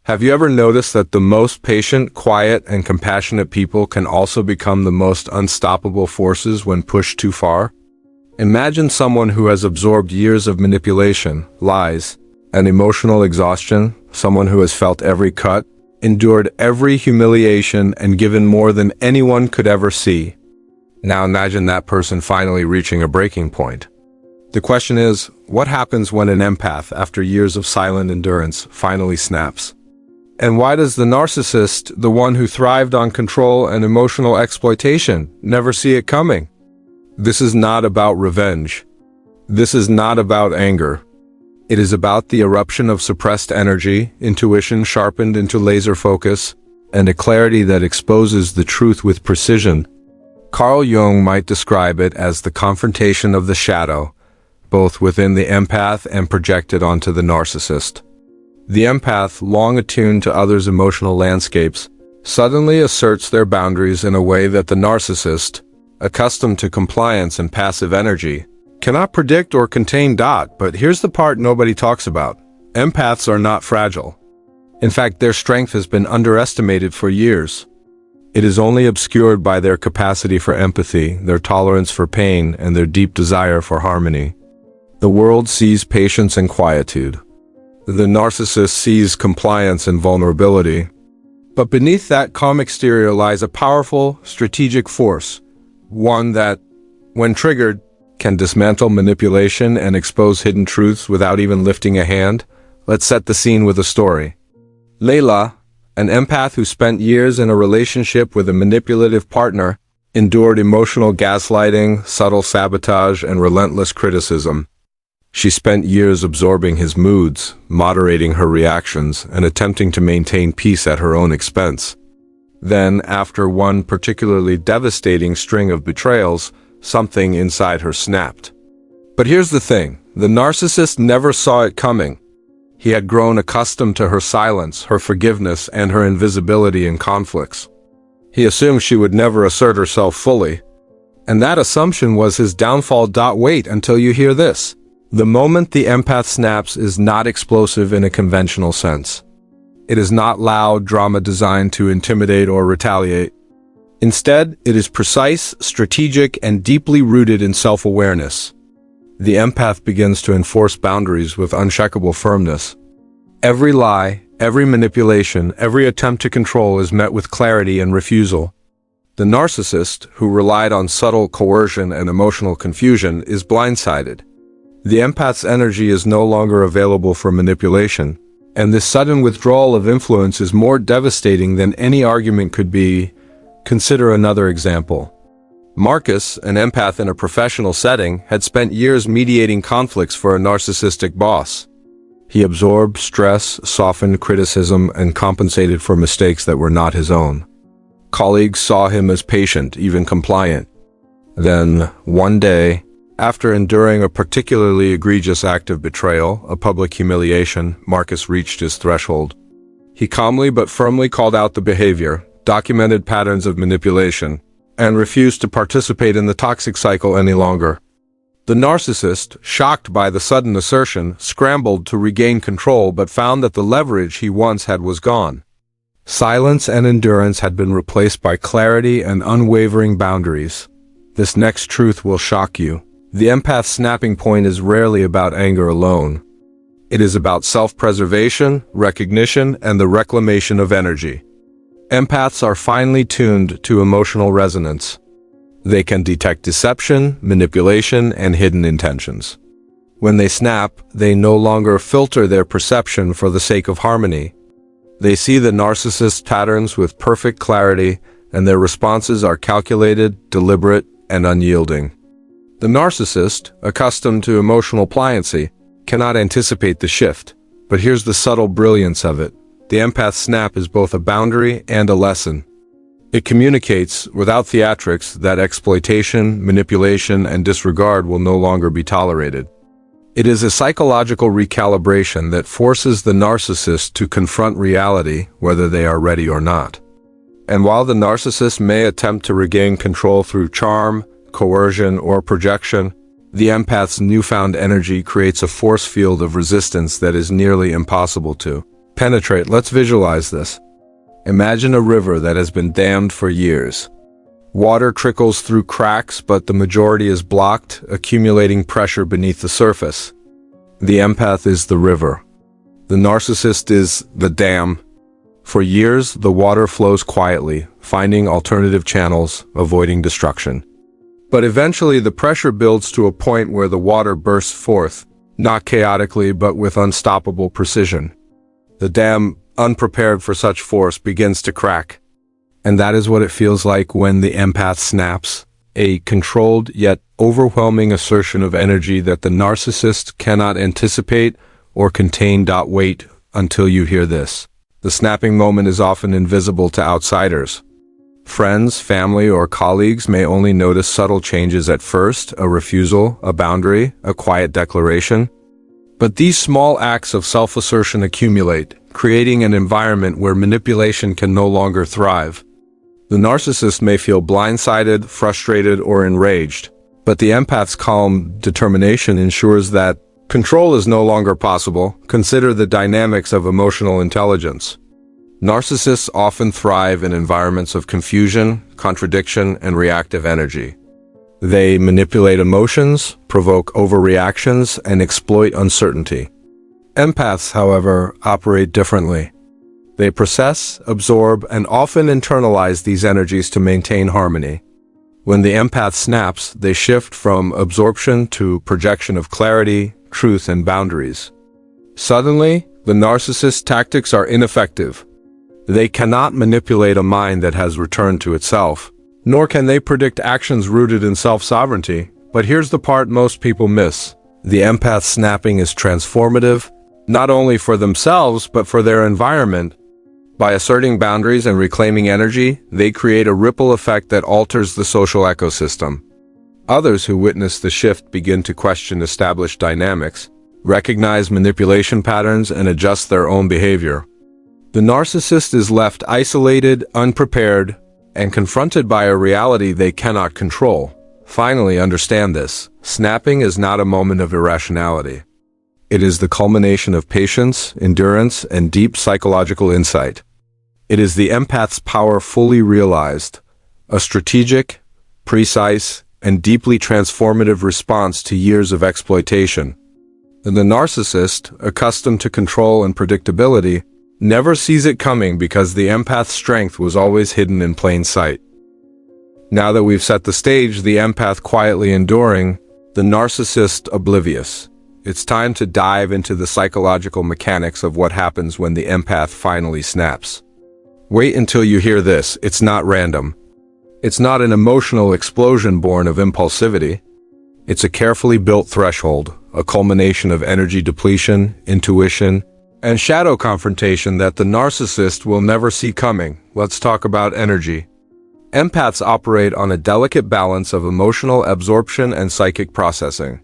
Have you ever noticed that the most patient, quiet, and compassionate people can also become the most unstoppable forces when pushed too far? Imagine someone who has absorbed years of manipulation, lies, and emotional exhaustion, someone who has felt every cut, endured every humiliation, and given more than anyone could ever see. Now imagine that person finally reaching a breaking point. The question is, what happens when an empath, after years of silent endurance, finally snaps? And why does the narcissist, the one who thrived on control and emotional exploitation, never see it coming? This is not about revenge. This is not about anger. It is about the eruption of suppressed energy, intuition sharpened into laser focus, and a clarity that exposes the truth with precision. Carl Jung might describe it as the confrontation of the shadow, both within the empath and projected onto the narcissist. The empath, long attuned to others' emotional landscapes, suddenly asserts their boundaries in a way that the narcissist, accustomed to compliance and passive energy, cannot predict or contain. But here's the part nobody talks about. Empaths are not fragile. In fact, their strength has been underestimated for years. It is only obscured by their capacity for empathy, their tolerance for pain, and their deep desire for harmony. The world sees patience and quietude. The narcissist sees compliance and vulnerability. But beneath that calm exterior lies a powerful, strategic force, one that, when triggered, can dismantle manipulation and expose hidden truths without even lifting a hand. Let's set the scene with a story. Layla, an empath who spent years in a relationship with a manipulative partner, endured emotional gaslighting, subtle sabotage, and relentless criticism. She spent years absorbing his moods, moderating her reactions, and attempting to maintain peace at her own expense. Then, after one particularly devastating string of betrayals, something inside her snapped. But here's the thing, the narcissist never saw it coming. He had grown accustomed to her silence, her forgiveness, and her invisibility in conflicts. He assumed she would never assert herself fully. And that assumption was his downfall. Wait until you hear this. The moment the empath snaps is not explosive in a conventional sense. It is not loud drama designed to intimidate or retaliate. Instead, it is precise, strategic, and deeply rooted in self-awareness. The empath begins to enforce boundaries with unshakable firmness. Every lie, every manipulation, every attempt to control is met with clarity and refusal. The narcissist, who relied on subtle coercion and emotional confusion, is blindsided. The empath's energy is no longer available for manipulation, and this sudden withdrawal of influence is more devastating than any argument could be. Consider another example. Marcus, an empath in a professional setting, had spent years mediating conflicts for a narcissistic boss. He absorbed stress, softened criticism, and compensated for mistakes that were not his own. Colleagues saw him as patient, even compliant. Then, one day, after enduring a particularly egregious act of betrayal, a public humiliation, Marcus reached his threshold. He calmly but firmly called out the behavior, documented patterns of manipulation, and refused to participate in the toxic cycle any longer. The narcissist, shocked by the sudden assertion, scrambled to regain control but found that the leverage he once had was gone. Silence and endurance had been replaced by clarity and unwavering boundaries. This next truth will shock you. The empath's snapping point is rarely about anger alone. It is about self-preservation, recognition, and the reclamation of energy. Empaths are finely tuned to emotional resonance. They can detect deception, manipulation, and hidden intentions. When they snap, they no longer filter their perception for the sake of harmony. They see the narcissist's patterns with perfect clarity, and their responses are calculated, deliberate, and unyielding. The narcissist, accustomed to emotional pliancy, cannot anticipate the shift. But here's the subtle brilliance of it. The empath's snap is both a boundary and a lesson. It communicates, without theatrics, that exploitation, manipulation, and disregard will no longer be tolerated. It is a psychological recalibration that forces the narcissist to confront reality, whether they are ready or not. And while the narcissist may attempt to regain control through charm, coercion, or projection, the empath's newfound energy creates a force field of resistance that is nearly impossible to penetrate. Let's visualize this. Imagine a river that has been dammed for years. Water trickles through cracks, but the majority is blocked, accumulating pressure beneath the surface. The empath is the river. The narcissist is the dam. For years, the water flows quietly, finding alternative channels, avoiding destruction. But eventually, the pressure builds to a point where the water bursts forth, not chaotically, but with unstoppable precision. The dam, unprepared for such force, begins to crack. And that is what it feels like when the empath snaps, a controlled yet overwhelming assertion of energy that the narcissist cannot anticipate or contain. Wait until you hear this. The snapping moment is often invisible to outsiders. Friends, family, or colleagues may only notice subtle changes at first, a refusal, a boundary, a quiet declaration. But these small acts of self-assertion accumulate, creating an environment where manipulation can no longer thrive. The narcissist may feel blindsided, frustrated, or enraged, but the empath's calm determination ensures that control is no longer possible. Consider the dynamics of emotional intelligence. Narcissists often thrive in environments of confusion, contradiction, and reactive energy. They manipulate emotions, provoke overreactions, and exploit uncertainty. Empaths, however, operate differently. They process, absorb, and often internalize these energies to maintain harmony. When the empath snaps, they shift from absorption to projection of clarity, truth, and boundaries. Suddenly, the narcissist's tactics are ineffective. They cannot manipulate a mind that has returned to itself, nor can they predict actions rooted in self-sovereignty. But here's the part most people miss. The empath snapping is transformative, not only for themselves, but for their environment. By asserting boundaries and reclaiming energy, they create a ripple effect that alters the social ecosystem. Others who witness the shift begin to question established dynamics, recognize manipulation patterns, and adjust their own behavior. The narcissist is left isolated, unprepared, and confronted by a reality they cannot control. Finally, understand this. Snapping is not a moment of irrationality. It is the culmination of patience, endurance, and deep psychological insight. It is the empath's power fully realized, a strategic, precise, and deeply transformative response to years of exploitation. And the narcissist, accustomed to control and predictability, never sees it coming because the empath's strength was always hidden in plain sight. Now that we've set the stage, the empath quietly enduring, the narcissist oblivious, it's time to dive into the psychological mechanics of what happens when the empath finally snaps. Wait until you hear this. It's not random. It's not an emotional explosion born of impulsivity. It's a carefully built threshold, a culmination of energy depletion, intuition, and shadow confrontation that the narcissist will never see coming. Let's talk about energy. Empaths operate on a delicate balance of emotional absorption and psychic processing.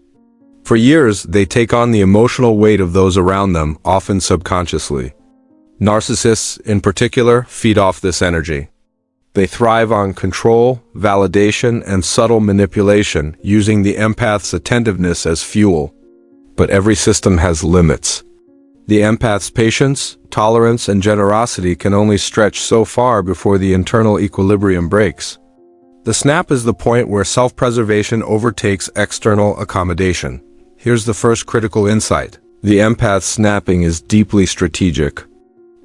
For years, they take on the emotional weight of those around them, often subconsciously. Narcissists, in particular, feed off this energy. They thrive on control, validation, and subtle manipulation, using the empath's attentiveness as fuel. But every system has limits. The empath's patience, tolerance, and generosity can only stretch so far before the internal equilibrium breaks. The snap is the point where self-preservation overtakes external accommodation. Here's the first critical insight. The empath's snapping is deeply strategic.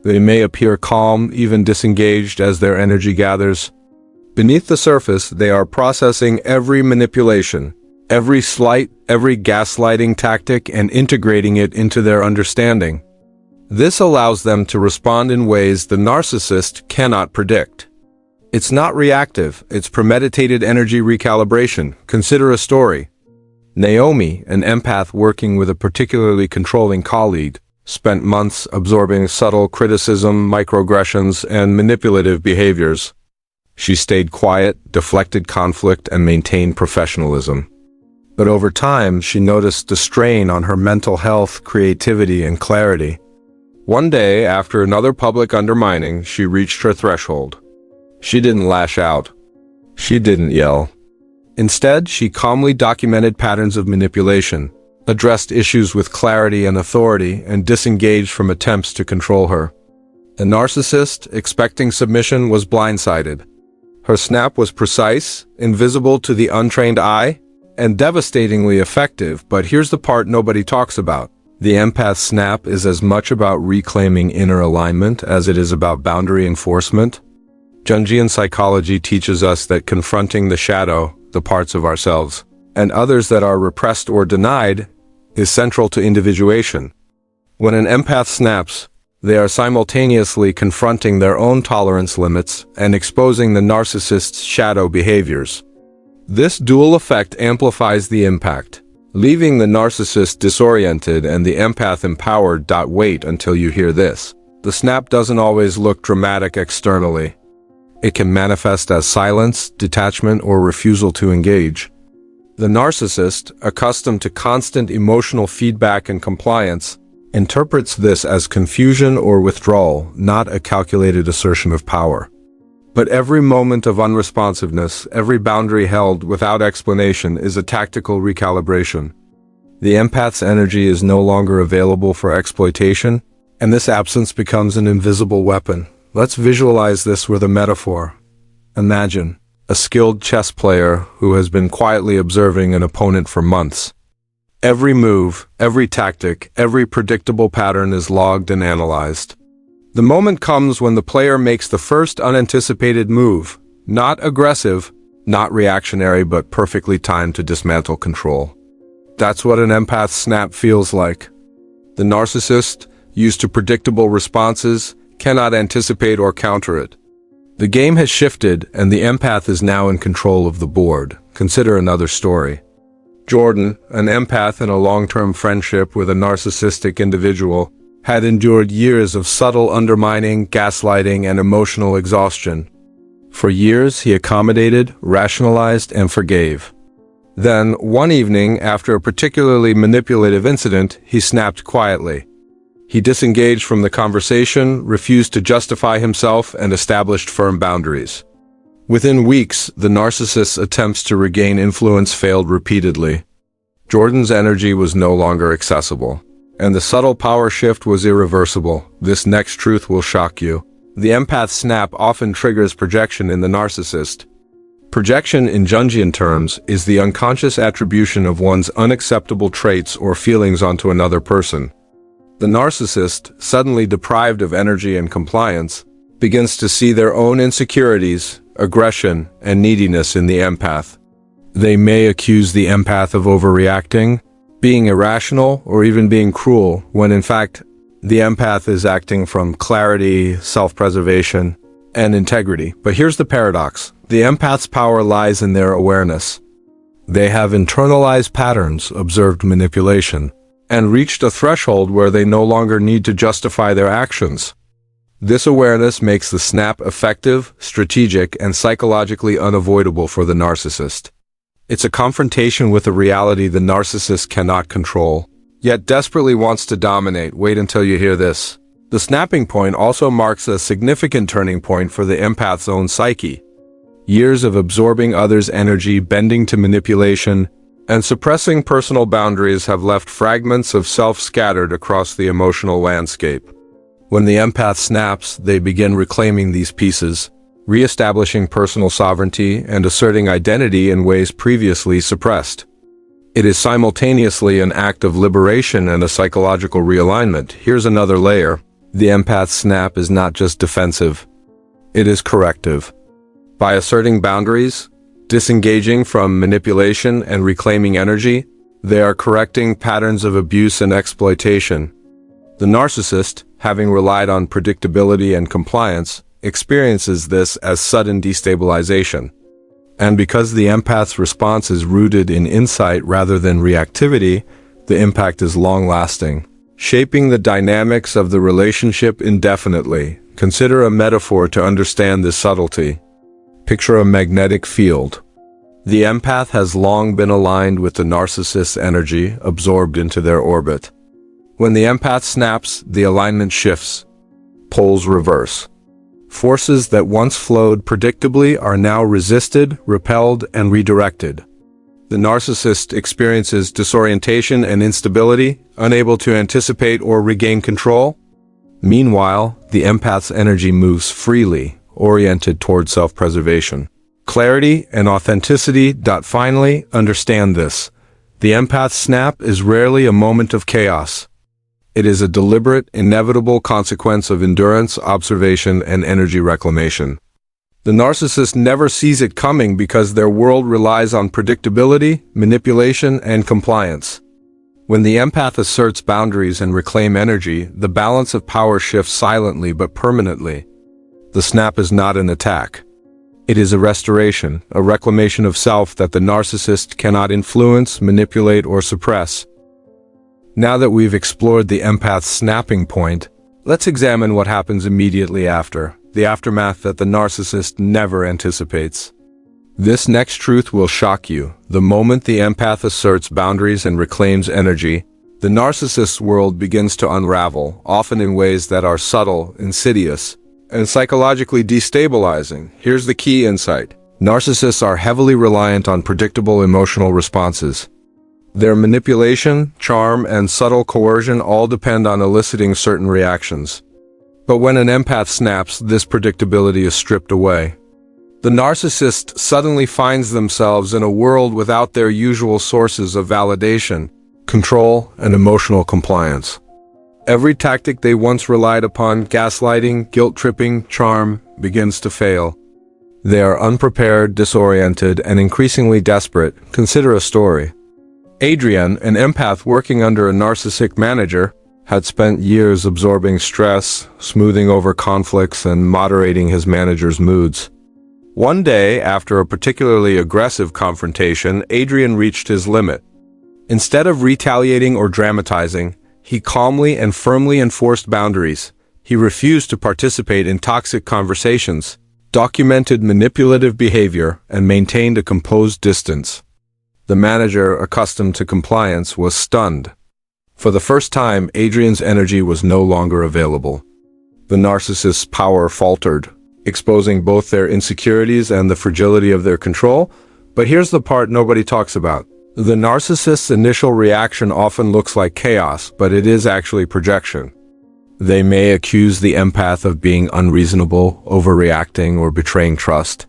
They may appear calm, even disengaged as their energy gathers. Beneath the surface, they are processing every manipulation, every slight, every gaslighting tactic, and integrating it into their understanding. This allows them to respond in ways the narcissist cannot predict. It's not reactive, it's premeditated energy recalibration. Consider a story. Naomi, an empath working with a particularly controlling colleague, spent months absorbing subtle criticism, microaggressions, and manipulative behaviors. She stayed quiet, deflected conflict, and maintained professionalism. But over time, she noticed a strain on her mental health, creativity, and clarity. One day, after another public undermining, she reached her threshold. She didn't lash out. She didn't yell. Instead, she calmly documented patterns of manipulation, addressed issues with clarity and authority, and disengaged from attempts to control her. The narcissist, expecting submission, was blindsided. Her snap was precise, invisible to the untrained eye, and devastatingly effective, but here's the part nobody talks about. The empath snap is as much about reclaiming inner alignment as it is about boundary enforcement. Jungian psychology teaches us that confronting the shadow, the parts of ourselves, and others that are repressed or denied, is central to individuation. When an empath snaps, they are simultaneously confronting their own tolerance limits and exposing the narcissist's shadow behaviors. This dual effect amplifies the impact, leaving the narcissist disoriented and the empath empowered. Wait until you hear this. The snap doesn't always look dramatic externally. It can manifest as silence, detachment, or refusal to engage. The narcissist, accustomed to constant emotional feedback and compliance, interprets this as confusion or withdrawal, not a calculated assertion of power. But every moment of unresponsiveness, every boundary held without explanation, is a tactical recalibration. The empath's energy is no longer available for exploitation, and this absence becomes an invisible weapon. Let's visualize this with a metaphor. Imagine a skilled chess player who has been quietly observing an opponent for months. Every move, every tactic, every predictable pattern is logged and analyzed. The moment comes when the player makes the first unanticipated move, not aggressive, not reactionary, but perfectly timed to dismantle control. That's what an empath snap feels like. The narcissist, used to predictable responses, cannot anticipate or counter it. The game has shifted, and the empath is now in control of the board. Consider another story. Jordan, an empath in a long-term friendship with a narcissistic individual, had endured years of subtle undermining, gaslighting, and emotional exhaustion. For years, he accommodated, rationalized, and forgave. Then, one evening, after a particularly manipulative incident, he snapped quietly. He disengaged from the conversation, refused to justify himself, and established firm boundaries. Within weeks, the narcissist's attempts to regain influence failed repeatedly. Jordan's energy was no longer accessible, and the subtle power shift was irreversible. This next truth will shock you. The empath snap often triggers projection in the narcissist. Projection, in Jungian terms, is the unconscious attribution of one's unacceptable traits or feelings onto another person. The narcissist, suddenly deprived of energy and compliance, begins to see their own insecurities, aggression, and neediness in the empath. They may accuse the empath of overreacting, being irrational, or even being cruel, when in fact, the empath is acting from clarity, self-preservation, and integrity. But here's the paradox. The empath's power lies in their awareness. They have internalized patterns, observed manipulation, and reached a threshold where they no longer need to justify their actions. This awareness makes the snap effective, strategic, and psychologically unavoidable for the narcissist. It's a confrontation with a reality the narcissist cannot control, yet desperately wants to dominate. Wait until you hear this. The snapping point also marks a significant turning point for the empath's own psyche. Years of absorbing others' energy, bending to manipulation, and suppressing personal boundaries have left fragments of self scattered across the emotional landscape. When the empath snaps, they begin reclaiming these pieces, re-establishing personal sovereignty and asserting identity in ways previously suppressed. It is simultaneously an act of liberation and a psychological realignment. Here's another layer. The empath snap is not just defensive. It is corrective. By asserting boundaries, disengaging from manipulation, and reclaiming energy, they are correcting patterns of abuse and exploitation. The narcissist, having relied on predictability and compliance, experiences this as sudden destabilization. And because the empath's response is rooted in insight rather than reactivity, the impact is long-lasting, shaping the dynamics of the relationship indefinitely. Consider a metaphor to understand this subtlety. Picture a magnetic field. The empath has long been aligned with the narcissist's energy, absorbed into their orbit. When the empath snaps, the alignment shifts. Poles reverse. Forces that once flowed predictably are now resisted, repelled, and redirected. The narcissist experiences disorientation and instability, unable to anticipate or regain control. Meanwhile, the empath's energy moves freely, oriented toward self-preservation, clarity, and authenticity. Finally, understand this. The empath's snap is rarely a moment of chaos. It is a deliberate, inevitable consequence of endurance, observation, and energy reclamation. The narcissist never sees it coming because their world relies on predictability, manipulation, and compliance. When the empath asserts boundaries and reclaims energy, the balance of power shifts silently but permanently. The snap is not an attack. It is a restoration, a reclamation of self that the narcissist cannot influence, manipulate, or suppress. Now that we've explored the empath's snapping point, let's examine what happens immediately after, the aftermath that the narcissist never anticipates. This next truth will shock you. The moment the empath asserts boundaries and reclaims energy, the narcissist's world begins to unravel, often in ways that are subtle, insidious, and psychologically destabilizing. Here's the key insight. Narcissists are heavily reliant on predictable emotional responses. Their manipulation, charm, and subtle coercion all depend on eliciting certain reactions. But when an empath snaps, this predictability is stripped away. The narcissist suddenly finds themselves in a world without their usual sources of validation, control, and emotional compliance. Every tactic they once relied upon, gaslighting, guilt-tripping, charm, begins to fail. They are unprepared, disoriented, and increasingly desperate. Consider a story. Adrian, an empath working under a narcissistic manager, had spent years absorbing stress, smoothing over conflicts, and moderating his manager's moods. One day, after a particularly aggressive confrontation, Adrian reached his limit. Instead of retaliating or dramatizing, he calmly and firmly enforced boundaries. He refused to participate in toxic conversations, documented manipulative behavior, and maintained a composed distance. The manager, accustomed to compliance, was stunned. For the first time, Adrian's energy was no longer available. The narcissist's power faltered, exposing both their insecurities and the fragility of their control. But here's the part nobody talks about. The narcissist's initial reaction often looks like chaos, but it is actually projection. They may accuse the empath of being unreasonable, overreacting, or betraying trust,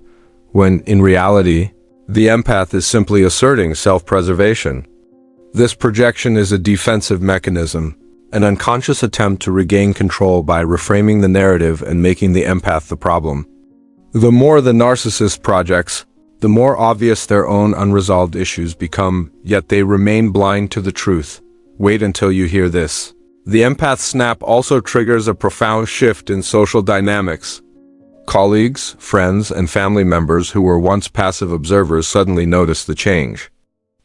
when in reality, the empath is simply asserting self-preservation. This projection is a defensive mechanism, an unconscious attempt to regain control by reframing the narrative and making the empath the problem. The more the narcissist projects, the more obvious their own unresolved issues become, yet they remain blind to the truth. Wait until you hear this. The empath snap also triggers a profound shift in social dynamics. Colleagues, friends, and family members who were once passive observers suddenly notice the change.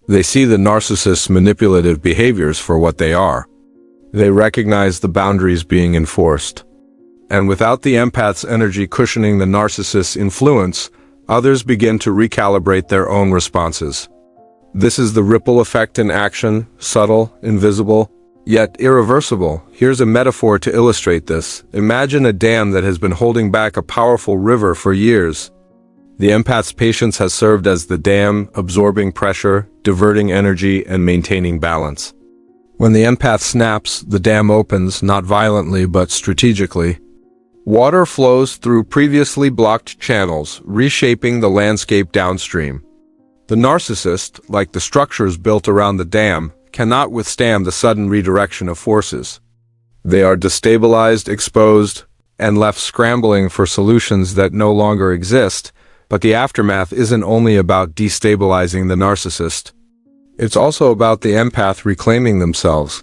They see the narcissist's manipulative behaviors for what they are. They recognize the boundaries being enforced. And without the empath's energy cushioning the narcissist's influence, others begin to recalibrate their own responses. This is the ripple effect in action, subtle, invisible, yet irreversible. Here's a metaphor to illustrate this. Imagine a dam that has been holding back a powerful river for years. The empath's patience has served as the dam, absorbing pressure, diverting energy, and maintaining balance. When the empath snaps, the dam opens, not violently but strategically. Water flows through previously blocked channels, reshaping the landscape downstream. The narcissist, like the structures built around the dam, cannot withstand the sudden redirection of forces. They are destabilized, exposed, and left scrambling for solutions that no longer exist. But the aftermath isn't only about destabilizing the narcissist. It's also about the empath reclaiming themselves.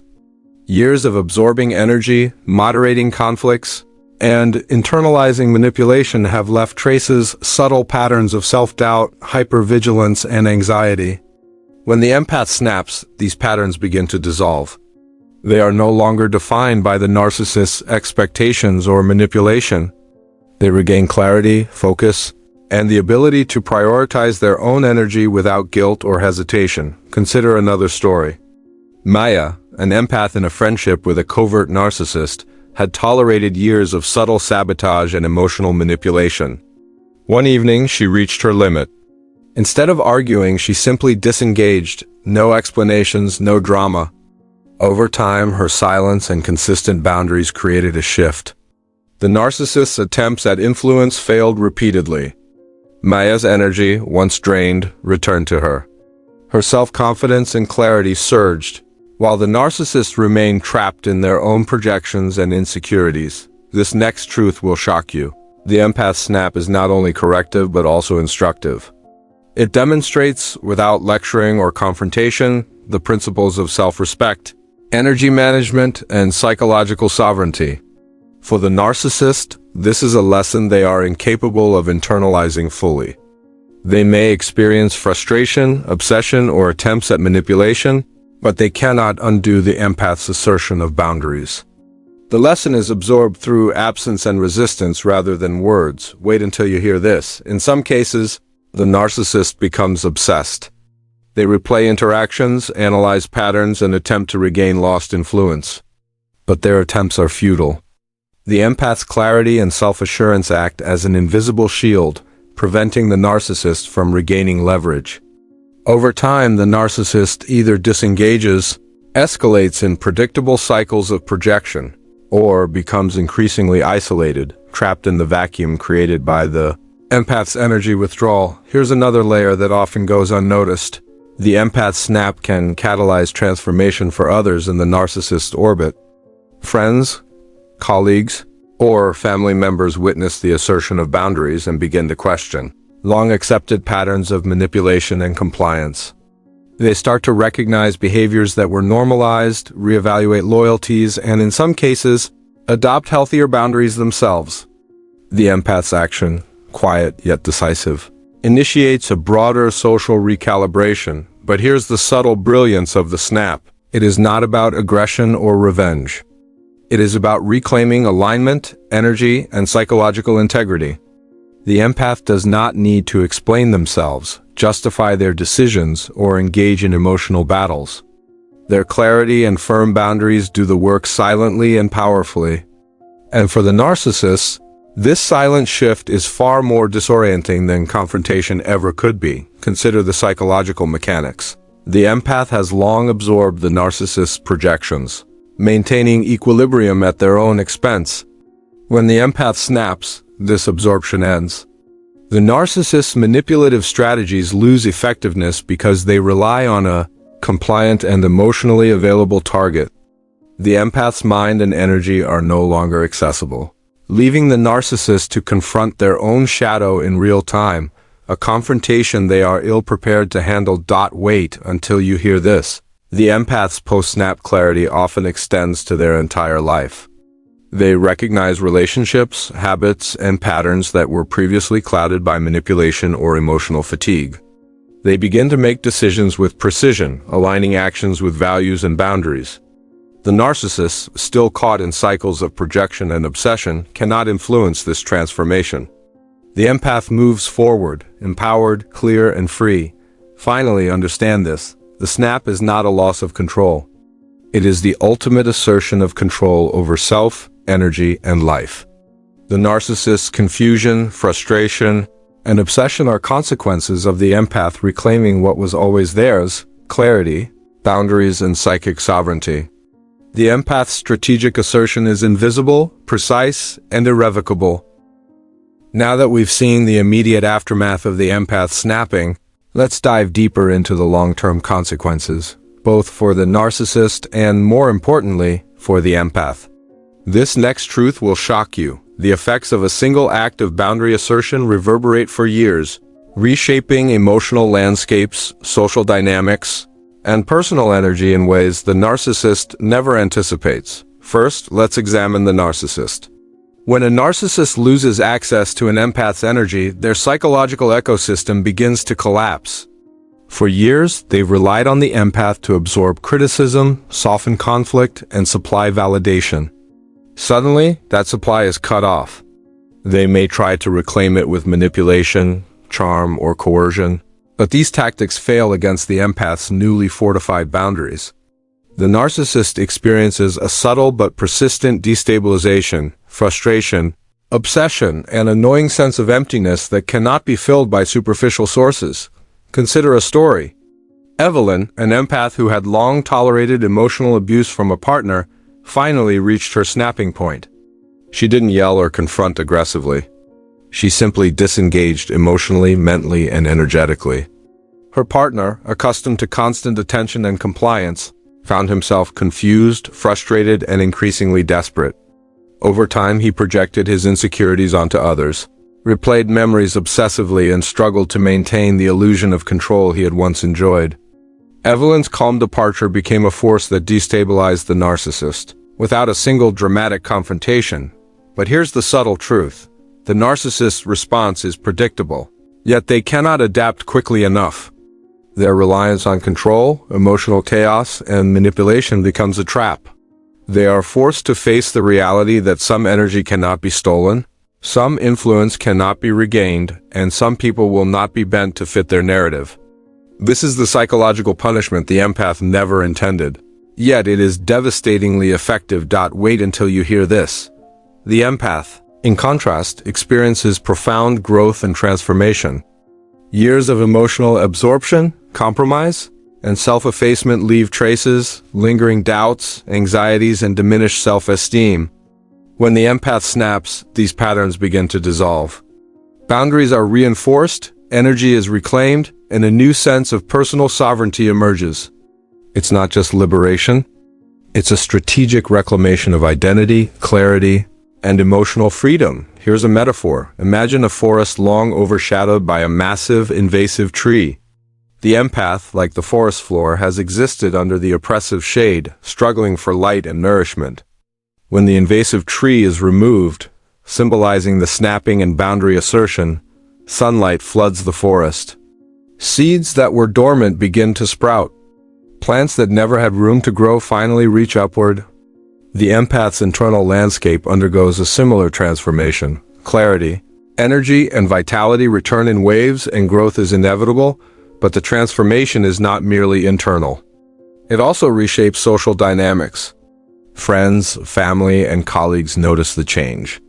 Years of absorbing energy, moderating conflicts, and internalizing manipulation have left traces, subtle patterns of self-doubt, hypervigilance, and anxiety. When the empath snaps, these patterns begin to dissolve. They are no longer defined by the narcissist's expectations or manipulation. They regain clarity, focus, and the ability to prioritize their own energy without guilt or hesitation. Consider another story. Maya, an empath in a friendship with a covert narcissist, had tolerated years of subtle sabotage and emotional manipulation. One evening, she reached her limit. Instead of arguing, she simply disengaged. No explanations, no drama. Over time, her silence and consistent boundaries created a shift. The narcissist's attempts at influence failed repeatedly. Maya's energy, once drained, returned to her. Her self-confidence and clarity surged, while the narcissist remained trapped in their own projections and insecurities. This next truth will shock you. The empath snap is not only corrective but also instructive. It demonstrates, without lecturing or confrontation, the principles of self-respect, energy management, and psychological sovereignty. For the narcissist, this is a lesson they are incapable of internalizing fully. They may experience frustration, obsession, or attempts at manipulation, but they cannot undo the empath's assertion of boundaries. The lesson is absorbed through absence and resistance rather than words. Wait until you hear this. In some cases, the narcissist becomes obsessed. They replay interactions, analyze patterns, and attempt to regain lost influence. But their attempts are futile. The empath's clarity and self-assurance act as an invisible shield, preventing the narcissist from regaining leverage. Over time, the narcissist either disengages, escalates in predictable cycles of projection, or becomes increasingly isolated, trapped in the vacuum created by the empath's energy withdrawal. Here's another layer that often goes unnoticed. The empath snap can catalyze transformation for others in the narcissist's orbit. Friends, colleagues, or family members witness the assertion of boundaries and begin to question long-accepted patterns of manipulation and compliance. They start to recognize behaviors that were normalized, reevaluate loyalties, and in some cases, adopt healthier boundaries themselves. The empath's action, quiet yet decisive, initiates a broader social recalibration, but here's the subtle brilliance of the snap. It is not about aggression or revenge. It is about reclaiming alignment, energy, and psychological integrity. The empath does not need to explain themselves, justify their decisions, or engage in emotional battles. Their clarity and firm boundaries do the work silently and powerfully. And for the narcissists, this silent shift is far more disorienting than confrontation ever could be. Consider the psychological mechanics. The empath has long absorbed the narcissist's projections, maintaining equilibrium at their own expense. When the empath snaps, this absorption ends. The narcissist's manipulative strategies lose effectiveness because they rely on a compliant and emotionally available target. The empath's mind and energy are no longer accessible, leaving the narcissist to confront their own shadow in real time, a confrontation they are ill-prepared to handle. Wait until you hear this. The empath's post-snap clarity often extends to their entire life. They recognize relationships, habits, and patterns that were previously clouded by manipulation or emotional fatigue. They begin to make decisions with precision, aligning actions with values and boundaries. The narcissist, still caught in cycles of projection and obsession, cannot influence this transformation. The empath moves forward, empowered, clear, and free. Finally, understand this. The snap is not a loss of control. It is the ultimate assertion of control over self, energy, and life. The narcissist's confusion, frustration, and obsession are consequences of the empath reclaiming what was always theirs: clarity, boundaries, and psychic sovereignty. The empath's strategic assertion is invisible, precise, and irrevocable. Now that we've seen the immediate aftermath of the empath snapping, let's dive deeper into the long-term consequences, both for the narcissist and, more importantly, for the empath. This next truth will shock you. The effects of a single act of boundary assertion reverberate for years, reshaping emotional landscapes, social dynamics, and personal energy in ways the narcissist never anticipates. First, let's examine the narcissist. When a narcissist loses access to an empath's energy, their psychological ecosystem begins to collapse. For years, they've relied on the empath to absorb criticism, soften conflict, and supply validation. Suddenly, that supply is cut off. They may try to reclaim it with manipulation, charm, or coercion, but these tactics fail against the empath's newly fortified boundaries. The narcissist experiences a subtle but persistent destabilization, frustration, obsession, and annoying sense of emptiness that cannot be filled by superficial sources. Consider a story. Evelyn, an empath who had long tolerated emotional abuse from a partner, finally reached her snapping point. She didn't yell or confront aggressively. She simply disengaged emotionally, mentally, and energetically. Her partner, accustomed to constant attention and compliance, found himself confused, frustrated, and increasingly desperate. Over time, he projected his insecurities onto others, replayed memories obsessively, and struggled to maintain the illusion of control he had once enjoyed. Evelyn's calm departure became a force that destabilized the narcissist, without a single dramatic confrontation. But here's the subtle truth. The narcissist's response is predictable, yet they cannot adapt quickly enough. Their reliance on control, emotional chaos, and manipulation becomes a trap. They are forced to face the reality that some energy cannot be stolen, some influence cannot be regained, and some people will not be bent to fit their narrative. This is the psychological punishment the empath never intended. Yet it is devastatingly effective. Wait until you hear this. The empath, in contrast, experiences profound growth and transformation. Years of emotional absorption, compromise, and self-effacement leave traces, lingering doubts, anxieties, and diminished self-esteem. When the empath snaps, these patterns begin to dissolve. Boundaries are reinforced, energy is reclaimed, and a new sense of personal sovereignty emerges. It's not just liberation, it's a strategic reclamation of identity, clarity, and emotional freedom. Here's a metaphor. Imagine a forest long overshadowed by a massive, invasive tree. The empath, like the forest floor, has existed under the oppressive shade, struggling for light and nourishment. When the invasive tree is removed, symbolizing the snapping and boundary assertion, sunlight floods the forest. Seeds that were dormant begin to sprout. Plants that never had room to grow finally reach upward. The empath's internal landscape undergoes a similar transformation. Clarity, energy, and vitality return in waves, and growth is inevitable, but the transformation is not merely internal. It also reshapes social dynamics. Friends, family, and colleagues notice the change.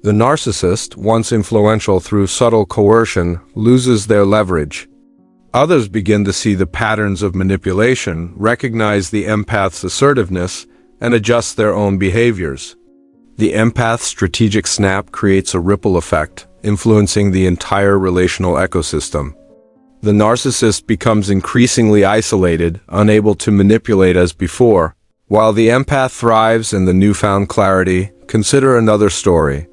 The narcissist, once influential through subtle coercion, loses their leverage. Others begin to see the patterns of manipulation, recognize the empath's assertiveness, and adjust their own behaviors. The empath's strategic snap creates a ripple effect, influencing the entire relational ecosystem. The narcissist becomes increasingly isolated, unable to manipulate as before. While the empath thrives in the newfound clarity, consider another story.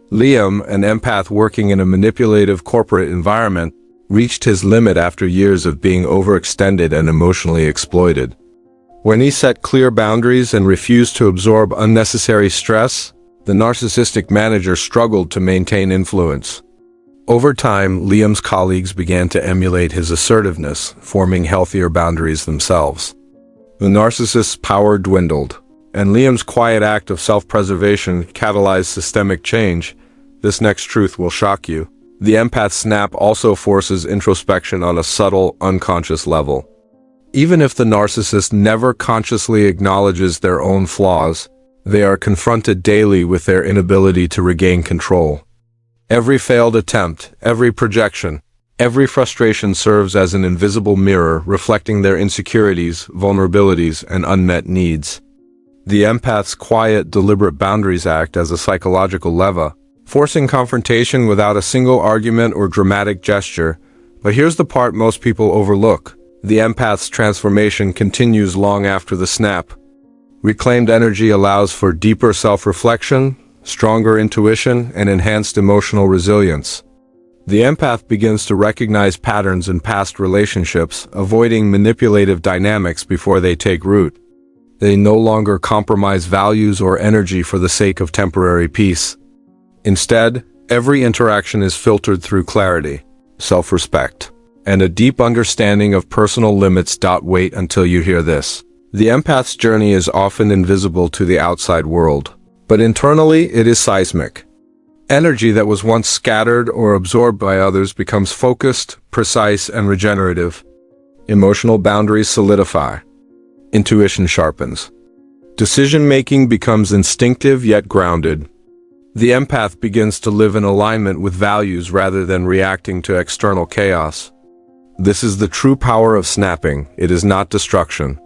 Liam, an empath working in a manipulative corporate environment, reached his limit after years of being overextended and emotionally exploited. When he set clear boundaries and refused to absorb unnecessary stress, the narcissistic manager struggled to maintain influence. Over time, Liam's colleagues began to emulate his assertiveness, forming healthier boundaries themselves. The narcissist's power dwindled, and Liam's quiet act of self-preservation catalyzed systemic change. This next truth will shock you. The empath snap also forces introspection on a subtle, unconscious level. Even if the narcissist never consciously acknowledges their own flaws, they are confronted daily with their inability to regain control. Every failed attempt, every projection, every frustration serves as an invisible mirror reflecting their insecurities, vulnerabilities, and unmet needs. The empath's quiet, deliberate boundaries act as a psychological lever, forcing confrontation without a single argument or dramatic gesture. But here's the part most people overlook. The empath's transformation continues long after the snap. Reclaimed energy allows for deeper self-reflection, stronger intuition, and enhanced emotional resilience. The empath begins to recognize patterns in past relationships, avoiding manipulative dynamics before they take root. They no longer compromise values or energy for the sake of temporary peace. Instead, every interaction is filtered through clarity, self-respect, and a deep understanding of personal limits. Wait until you hear this. The empath's journey is often invisible to the outside world, but internally it is seismic. Energy that was once scattered or absorbed by others becomes focused, precise, and regenerative. Emotional boundaries solidify. Intuition sharpens. Decision-making becomes instinctive yet grounded. The empath begins to live in alignment with values rather than reacting to external chaos. This is the true power of snapping. It is not destruction.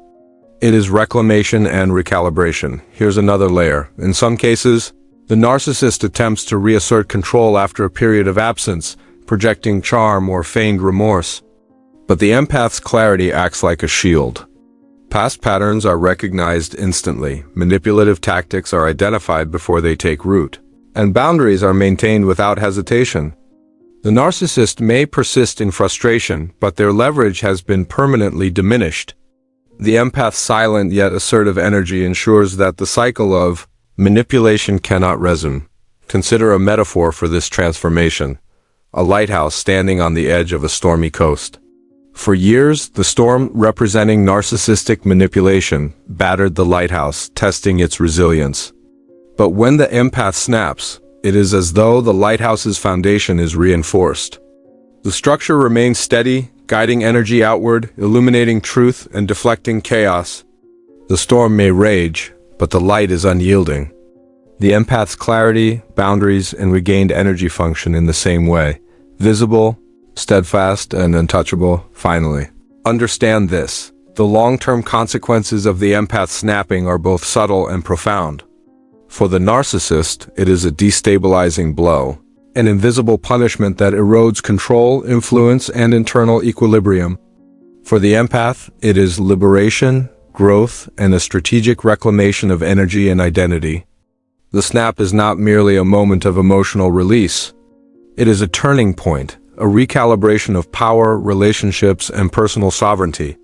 It is reclamation and recalibration. Here's another layer. In some cases, the narcissist attempts to reassert control after a period of absence, projecting charm or feigned remorse. But the empath's clarity acts like a shield. Past patterns are recognized instantly, manipulative tactics are identified before they take root, and boundaries are maintained without hesitation. The narcissist may persist in frustration, but their leverage has been permanently diminished. The empath's silent yet assertive energy ensures that the cycle of manipulation cannot resume. Consider a metaphor for this transformation: a lighthouse standing on the edge of a stormy coast. For years, the storm, representing narcissistic manipulation, battered the lighthouse, testing its resilience. But when the empath snaps, it is as though the lighthouse's foundation is reinforced. The structure remains steady, guiding energy outward, illuminating truth and deflecting chaos. The storm may rage, but the light is unyielding. The empath's clarity, boundaries, and regained energy function in the same way: visible, steadfast, and untouchable. Finally, understand this: the long-term consequences of the empath snapping are both subtle and profound. For the narcissist, it is a destabilizing blow, an invisible punishment that erodes control, influence, and internal equilibrium. For the empath, it is liberation, growth, and a strategic reclamation of energy and identity. The snap is not merely a moment of emotional release. It is a turning point, a recalibration of power, relationships, and personal sovereignty.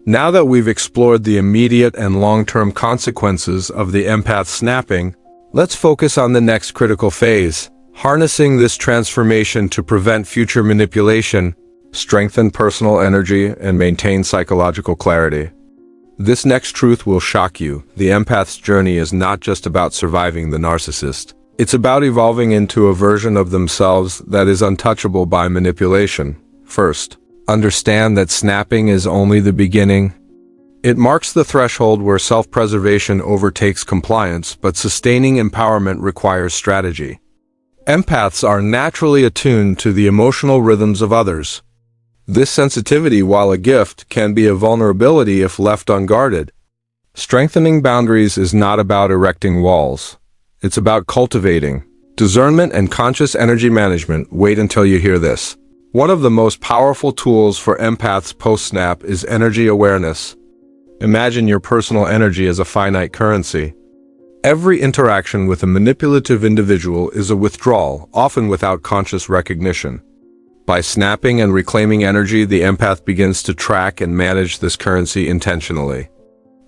Now that we've explored the immediate and long-term consequences of the empath snapping, let's focus on the next critical phase: harnessing this transformation to prevent future manipulation, strengthen personal energy, and maintain psychological clarity. This next truth will shock you. The empath's journey is not just about surviving the narcissist. It's about evolving into a version of themselves that is untouchable by manipulation. First, understand that snapping is only the beginning. It marks the threshold where self-preservation overtakes compliance, but sustaining empowerment requires strategy. Empaths are naturally attuned to the emotional rhythms of others. This sensitivity, while a gift, can be a vulnerability if left unguarded. Strengthening boundaries is not about erecting walls. It's about cultivating discernment and conscious energy management. Wait until you hear this. One of the most powerful tools for empaths post-snap is energy awareness. Imagine your personal energy as a finite currency. Every interaction with a manipulative individual is a withdrawal, often without conscious recognition. By snapping and reclaiming energy, the empath begins to track and manage this currency intentionally.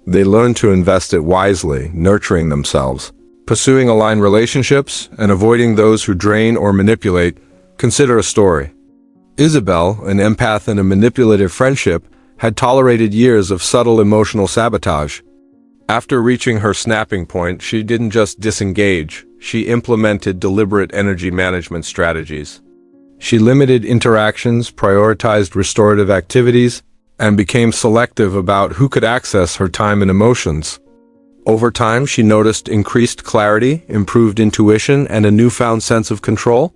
They learn to invest it wisely, nurturing themselves, pursuing aligned relationships, and avoiding those who drain or manipulate. Consider a story. Isabel, an empath in a manipulative friendship, had tolerated years of subtle emotional sabotage. After reaching her snapping point, she didn't just disengage, she implemented deliberate energy management strategies. She limited interactions, prioritized restorative activities, and became selective about who could access her time and emotions. Over time, she noticed increased clarity, improved intuition, and a newfound sense of control.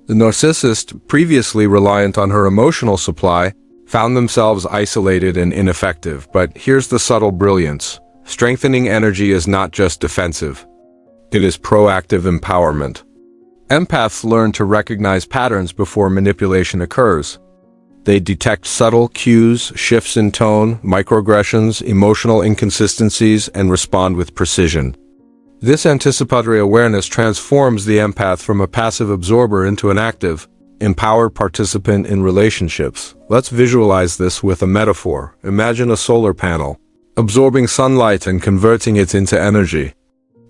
The narcissist, previously reliant on her emotional supply, found themselves isolated and ineffective. But here's the subtle brilliance. Strengthening energy is not just defensive. It is proactive empowerment. Empaths learn to recognize patterns before manipulation occurs. They detect subtle cues, shifts in tone, microaggressions, emotional inconsistencies, and respond with precision. This anticipatory awareness transforms the empath from a passive absorber into an active, empowered participant in relationships. Let's visualize this with a metaphor. Imagine a solar panel, absorbing sunlight and converting it into energy.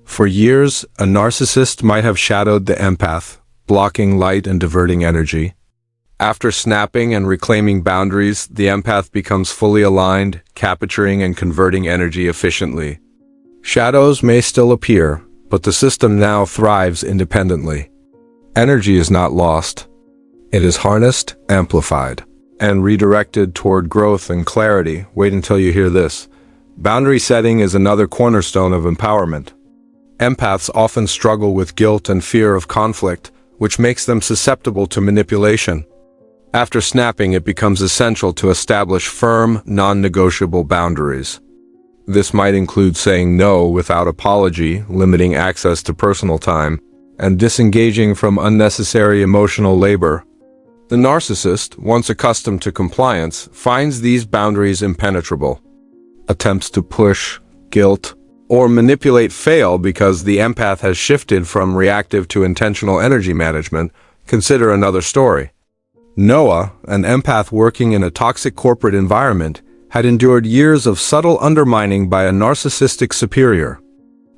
For years, a narcissist might have shadowed the empath, blocking light and diverting energy. After snapping and reclaiming boundaries, the empath becomes fully aligned, capturing and converting energy efficiently. Shadows may still appear, but the system now thrives independently. Energy is not lost. It is harnessed, amplified, and redirected toward growth and clarity. Wait until you hear this. Boundary setting is another cornerstone of empowerment. Empaths often struggle with guilt and fear of conflict, which makes them susceptible to manipulation. After snapping, it becomes essential to establish firm, non-negotiable boundaries. This might include saying no without apology, limiting access to personal time, and disengaging from unnecessary emotional labor. The narcissist, once accustomed to compliance, finds these boundaries impenetrable. Attempts to push, guilt, or manipulate fail because the empath has shifted from reactive to intentional energy management. Consider another story. Noah, an empath working in a toxic corporate environment, had endured years of subtle undermining by a narcissistic superior.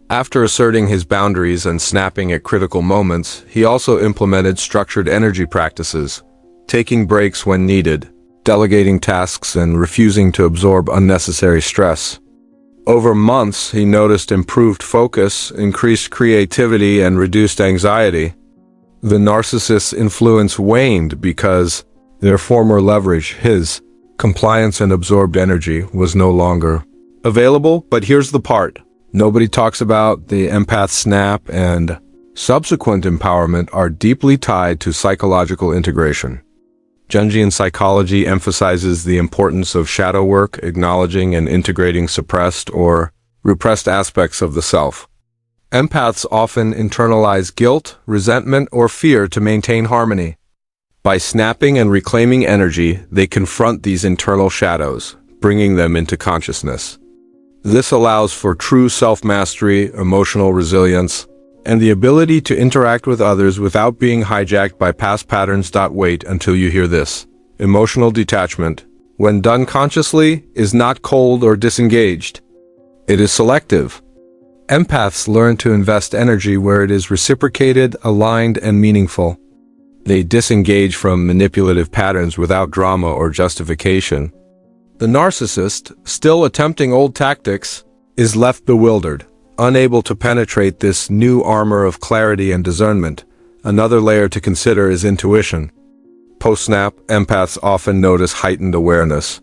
After asserting his boundaries and snapping at critical moments, he also implemented structured energy practices, taking breaks when needed, delegating tasks, and refusing to absorb unnecessary stress. Over months, he noticed improved focus, increased creativity, and reduced anxiety. The narcissist's influence waned because their former leverage, his compliance and absorbed energy, was no longer available. But here's the part nobody talks about: the empath snap and subsequent empowerment are deeply tied to psychological integration. Jungian psychology emphasizes the importance of shadow work, acknowledging and integrating suppressed or repressed aspects of the self. Empaths often internalize guilt, resentment, or fear to maintain harmony. By snapping and reclaiming energy, they confront these internal shadows, bringing them into consciousness. This allows for true self-mastery, emotional resilience, and the ability to interact with others without being hijacked by past patterns. Wait until you hear this. Emotional detachment, when done consciously, is not cold or disengaged. It is selective. Empaths learn to invest energy where it is reciprocated, aligned, and meaningful. They disengage from manipulative patterns without drama or justification. The narcissist, still attempting old tactics, is left bewildered, unable to penetrate this new armor of clarity and discernment. Another layer to consider is intuition. Post-snap, empaths often notice heightened awareness.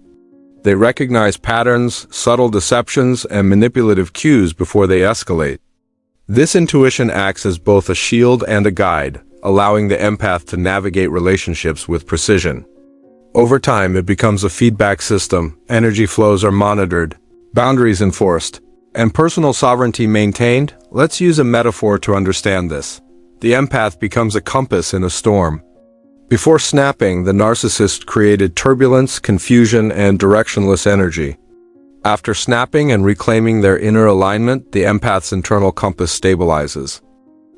They recognize patterns, subtle deceptions, and manipulative cues before they escalate. This intuition acts as both a shield and a guide, allowing the empath to navigate relationships with precision. Over time, it becomes a feedback system. Energy flows are monitored, boundaries enforced, and personal sovereignty maintained. Let's use a metaphor to understand this. The empath becomes a compass in a storm. Before snapping, the narcissist created turbulence, confusion, and directionless energy. After snapping and reclaiming their inner alignment, the empath's internal compass stabilizes.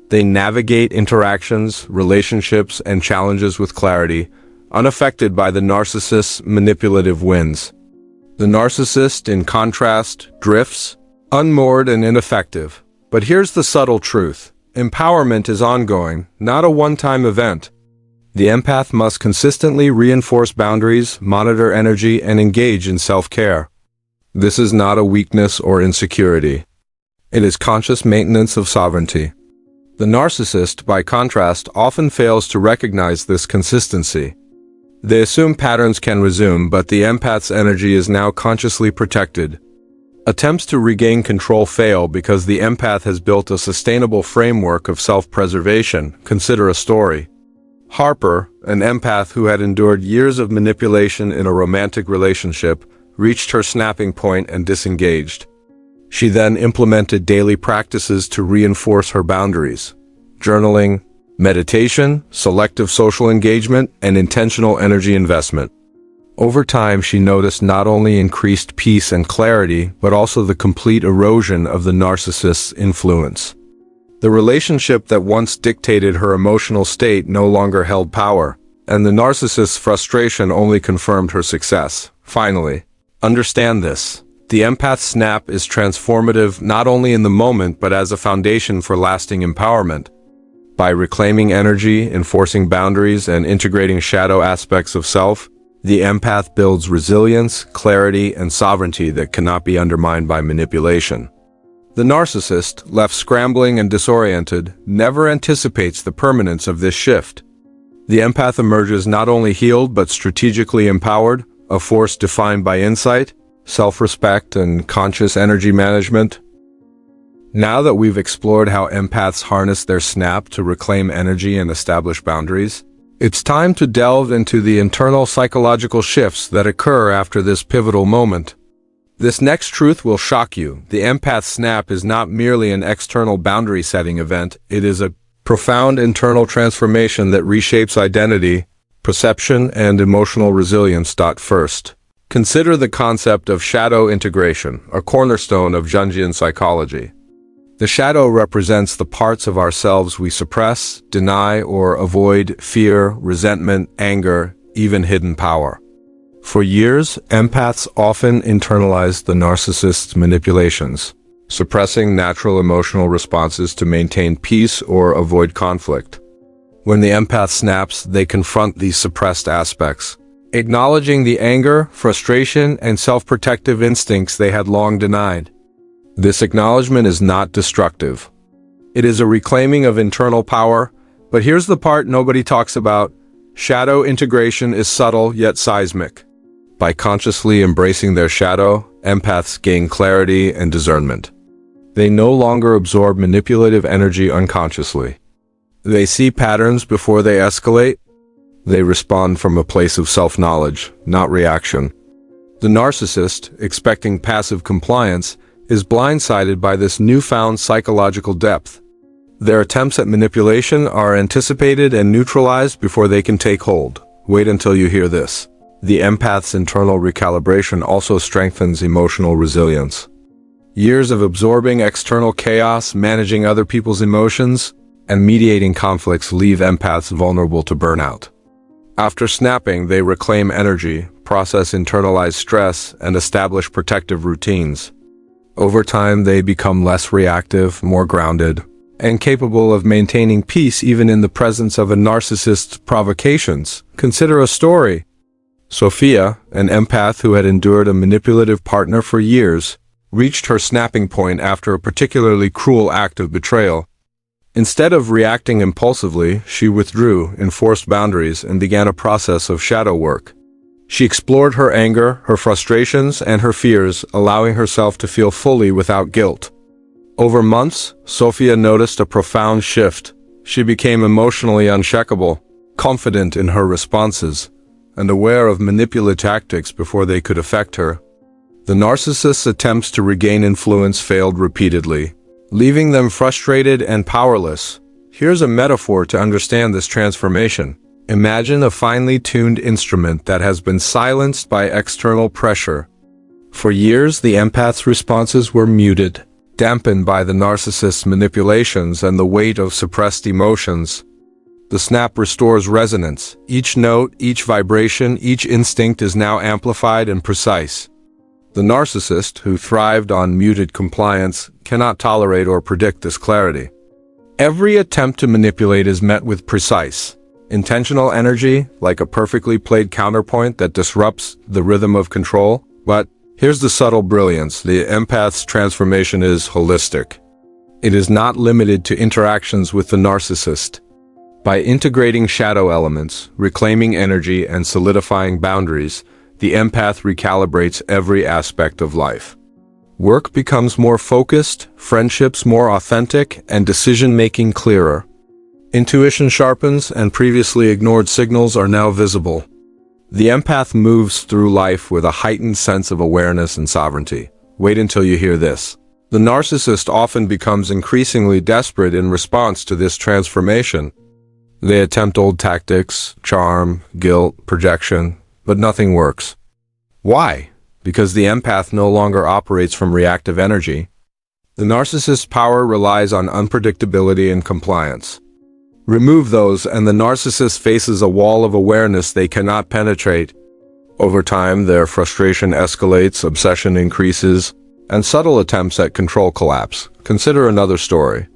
They navigate interactions, relationships, and challenges with clarity, unaffected by the narcissist's manipulative winds. The narcissist, in contrast, drifts, unmoored and ineffective. But here's the subtle truth. Empowerment is ongoing, not a one-time event. The empath must consistently reinforce boundaries, monitor energy, and engage in self-care. This is not a weakness or insecurity. It is conscious maintenance of sovereignty. The narcissist, by contrast, often fails to recognize this consistency. They assume patterns can resume, but the empath's energy is now consciously protected. Attempts to regain control fail because the empath has built a sustainable framework of self-preservation. Consider a story. Harper, an empath who had endured years of manipulation in a romantic relationship, reached her snapping point and disengaged. She then implemented daily practices to reinforce her boundaries: journaling, meditation, selective social engagement, and intentional energy investment. Over time, she noticed not only increased peace and clarity, but also the complete erosion of the narcissist's influence. The relationship that once dictated her emotional state no longer held power, and the narcissist's frustration only confirmed her success. Finally, understand this. The empath's snap is transformative not only in the moment but as a foundation for lasting empowerment. By reclaiming energy, enforcing boundaries, and integrating shadow aspects of self, the empath builds resilience, clarity, and sovereignty that cannot be undermined by manipulation. The narcissist, left scrambling and disoriented, never anticipates the permanence of this shift. The empath emerges not only healed but strategically empowered, a force defined by insight, self-respect, and conscious energy management. Now that we've explored how empaths harness their snap to reclaim energy and establish boundaries, It's time to delve into the internal psychological shifts that occur after this pivotal moment. This next truth will shock you. The empath snap is not merely an external boundary-setting event, it is a profound internal transformation that reshapes identity, perception, and emotional resilience. First, consider the concept of shadow integration, a cornerstone of Jungian psychology. The shadow represents the parts of ourselves we suppress, deny, or avoid: fear, resentment, anger, even hidden power. For years, empaths often internalized the narcissist's manipulations, suppressing natural emotional responses to maintain peace or avoid conflict. When the empath snaps, they confront these suppressed aspects, acknowledging the anger, frustration, and self-protective instincts they had long denied. This acknowledgement is not destructive. It is a reclaiming of internal power, but here's the part nobody talks about. Shadow integration is subtle yet seismic. By consciously embracing their shadow, empaths gain clarity and discernment. They no longer absorb manipulative energy unconsciously. They see patterns before they escalate. They respond from a place of self-knowledge, not reaction. The narcissist, expecting passive compliance, is blindsided by this newfound psychological depth. Their attempts at manipulation are anticipated and neutralized before they can take hold. Wait until you hear this. The empath's internal recalibration also strengthens emotional resilience. Years of absorbing external chaos, managing other people's emotions, and mediating conflicts leave empaths vulnerable to burnout. After snapping, they reclaim energy, process internalized stress, and establish protective routines. Over time, they become less reactive, more grounded, and capable of maintaining peace even in the presence of a narcissist's provocations. Consider a story. Sophia, an empath who had endured a manipulative partner for years, reached her snapping point after a particularly cruel act of betrayal. Instead of reacting impulsively, she withdrew, enforced boundaries, and began a process of shadow work. She explored her anger, her frustrations, and her fears, allowing herself to feel fully without guilt. Over months, Sophia noticed a profound shift. She became emotionally unshakable, confident in her responses, and aware of manipulative tactics before they could affect her. The narcissist's attempts to regain influence failed repeatedly, leaving them frustrated and powerless. Here's a metaphor to understand this transformation. Imagine a finely tuned instrument that has been silenced by external pressure. For years, the empath's responses were muted, dampened by the narcissist's manipulations and the weight of suppressed emotions. The snap restores resonance. Each note, each vibration, each instinct is now amplified and precise. The narcissist, who thrived on muted compliance, cannot tolerate or predict this clarity. Every attempt to manipulate is met with precise, intentional energy, like a perfectly played counterpoint that disrupts the rhythm of control. But here's the subtle brilliance. The empath's transformation is holistic. It is not limited to interactions with the narcissist. By integrating shadow elements, reclaiming energy, and solidifying boundaries, the empath recalibrates every aspect of life. Work becomes more focused, friendships more authentic, and decision-making clearer. Intuition sharpens, and previously ignored signals are now visible. The empath moves through life with a heightened sense of awareness and sovereignty. Wait until you hear this. The narcissist often becomes increasingly desperate in response to this transformation. They attempt old tactics, charm, guilt, projection, but nothing works. Why? Because the empath no longer operates from reactive energy. The narcissist's power relies on unpredictability and compliance. Remove those, and the narcissist faces a wall of awareness they cannot penetrate. Over time, their frustration escalates, obsession increases, and subtle attempts at control collapse. Consider another story.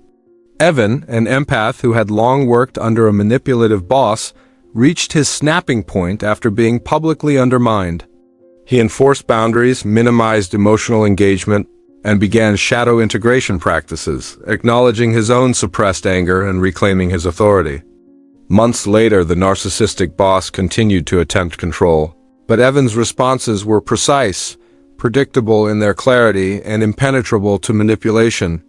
Evan, an empath who had long worked under a manipulative boss, reached his snapping point after being publicly undermined. He enforced boundaries, minimized emotional engagement, and began shadow integration practices, acknowledging his own suppressed anger and reclaiming his authority. Months later, the narcissistic boss continued to attempt control, but Evan's responses were precise, predictable in their clarity, and impenetrable to manipulation.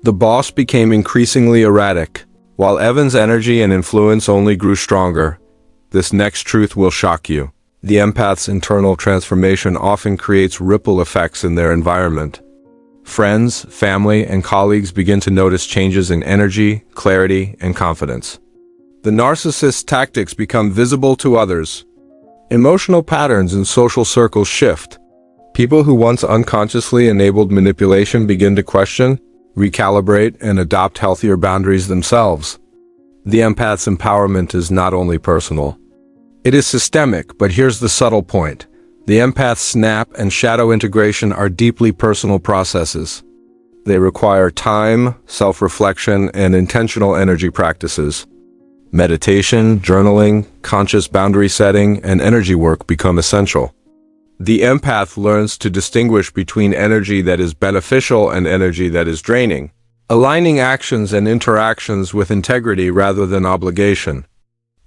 The boss became increasingly erratic, while Evan's energy and influence only grew stronger. This next truth will shock you. The empath's internal transformation often creates ripple effects in their environment. Friends, family, and colleagues begin to notice changes in energy, clarity, and confidence. The narcissist's tactics become visible to others. Emotional patterns in social circles shift. People who once unconsciously enabled manipulation begin to question, recalibrate, and adopt healthier boundaries themselves. The empath's empowerment is not only personal. It is systemic, but here's the subtle point. The empath's snap and shadow integration are deeply personal processes. They require time, self-reflection, and intentional energy practices. Meditation, journaling, conscious boundary setting, and energy work become essential. The empath learns to distinguish between energy that is beneficial and energy that is draining, aligning actions and interactions with integrity rather than obligation.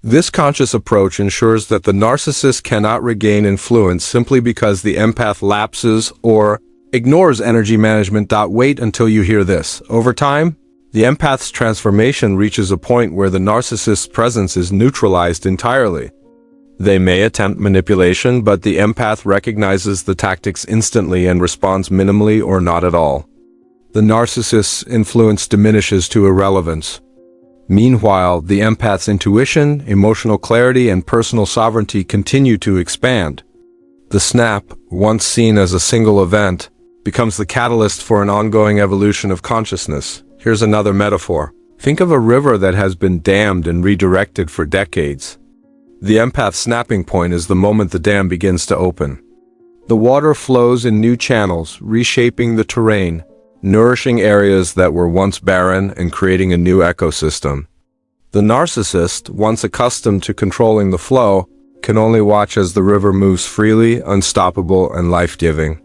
This conscious approach ensures that the narcissist cannot regain influence simply because the empath lapses or ignores energy management. Wait until you hear this. Over time, the empath's transformation reaches a point where the narcissist's presence is neutralized entirely. They may attempt manipulation, but the empath recognizes the tactics instantly and responds minimally or not at all. The narcissist's influence diminishes to irrelevance. Meanwhile, the empath's intuition, emotional clarity, and personal sovereignty continue to expand. The snap, once seen as a single event, becomes the catalyst for an ongoing evolution of consciousness. Here's another metaphor. Think of a river that has been dammed and redirected for decades. The empath's snapping point is the moment the dam begins to open. The water flows in new channels, reshaping the terrain, nourishing areas that were once barren and creating a new ecosystem. The narcissist, once accustomed to controlling the flow, can only watch as the river moves freely, unstoppable, and life-giving.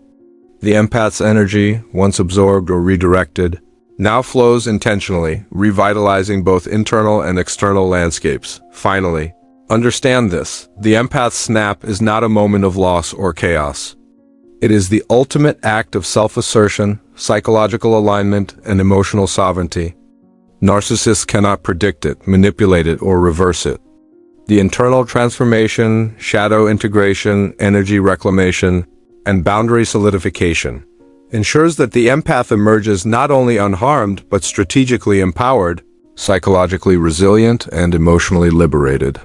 The empath's energy, once absorbed or redirected, now flows intentionally, revitalizing both internal and external landscapes. Finally, understand this: the empath's snap is not a moment of loss or chaos. It is the ultimate act of self-assertion, psychological alignment, and emotional sovereignty. Narcissists cannot predict it, manipulate it, or reverse it. The internal transformation, shadow integration, energy reclamation, and boundary solidification ensures that the empath emerges not only unharmed but strategically empowered, psychologically resilient, and emotionally liberated.